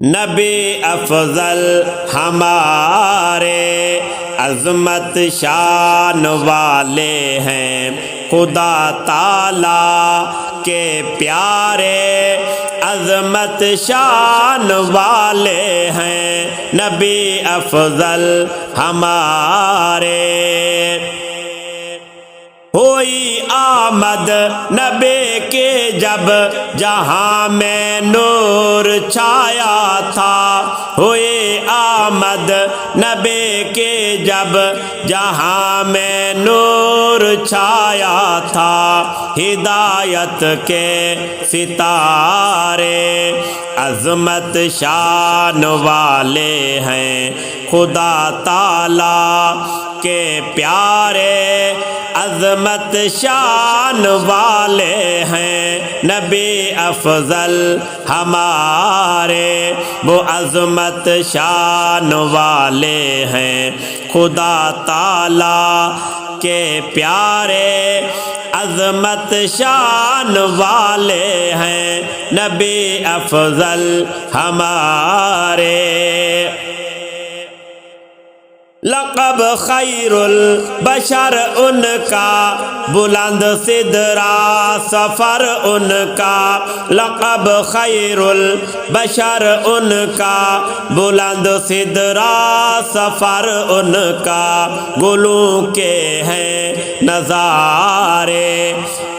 نبی افضل ہمارے عظمت شان والے ہیں، خدا تعالیٰ کے پیارے عظمت شان والے ہیں، نبی افضل ہمارے۔ ہوئی آمد نبی کے جب جہاں میں نور چھایا تھا، ہوئی آمد نبی کے جب جہاں میں نور چھایا تھا، ہدایت کے ستارے عظمت شان والے ہیں، خدا تعالیٰ کے پیارے عظمت شان والے ہیں، نبی افضل ہمارے وہ عظمت شان والے ہیں، خدا تعالیٰ کے پیارے عظمت شان والے ہیں، نبی افضل ہمارے۔ لقب خیر البشر ان کا، بلند سدرا سفر ان کا، لقب خیر البشر ان کا، بلند سدرا سفر ان کا، گلوں کے ہیں نظارے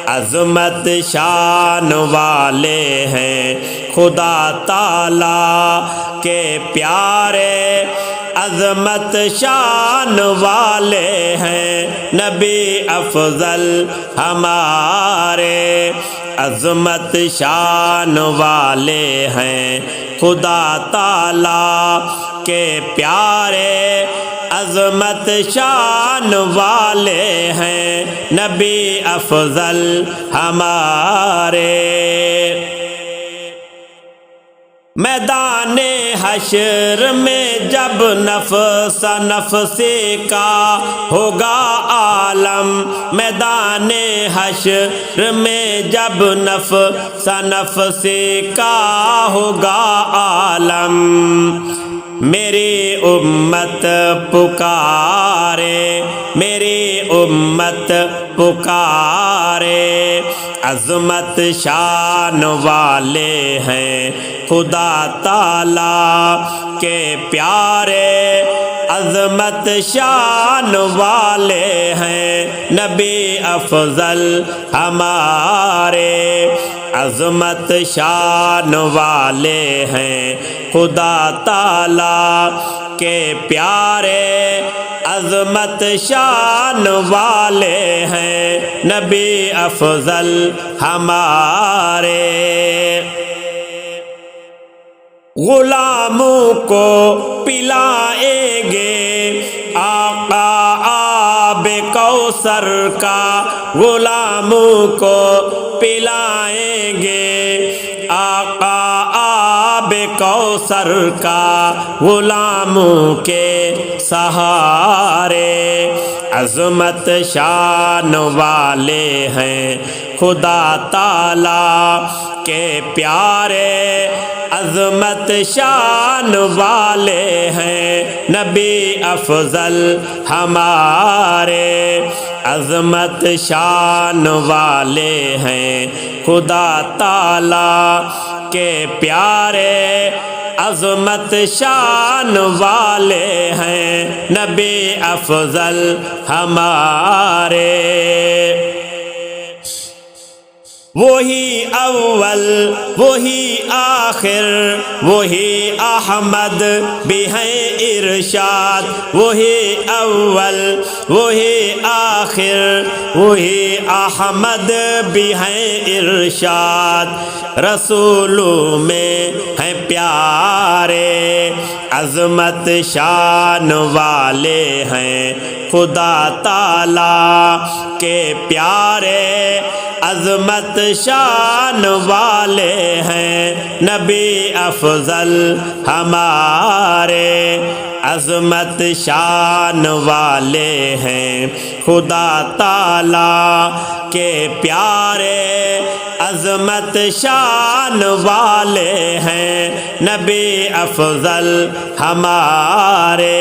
عظمت شان والے ہیں، خدا تعالیٰ کے پیارے عظمت شان والے ہیں، نبی افضل ہمارے عظمت شان والے ہیں، خدا تعالیٰ کے پیارے عظمت شان والے ہیں، نبی افضل ہمارے۔ میدان حشر میں جب نفس نفسی کا ہوگا عالم، میدان حشر میں جب نفس نفسی کا ہوگا عالم، میری امت پکارے میری امت پکارے، عظمت شان والے ہیں، خدا تعالیٰ کے پیارے عظمت شان والے ہیں، نبی افضل ہمارے عظمت شان والے ہیں، خدا تعالیٰ کے پیارے عظمت شان والے ہیں، نبی افضل ہمارے۔ غلاموں کو پلائیں گے آقا آب کوثر کا، غلاموں کو پلائیں گے آقا آب کوثر کا، غلاموں کے سہارے عظمت شان والے ہیں، خدا تعالیٰ کے پیارے عظمت شان والے ہیں، نبی افضل ہمارے عظمت شان والے ہیں، خدا تعالیٰ کے پیارے عظمت شان والے ہیں، نبی افضل ہمارے۔ وہی اول وہی آخر وہی احمد بھی ہیں ارشاد، وہی اول وہی آخر وہی احمد بھی ہیں ارشاد، رسولوں میں ہیں پیارے عظمت شان والے ہیں، خدا تعالیٰ کے پیارے عظمت شان والے ہیں نبی افضل ہمارے عظمت شان والے ہیں خدا تعالیٰ کے پیارے عظمت شان والے ہیں نبی افضل ہمارے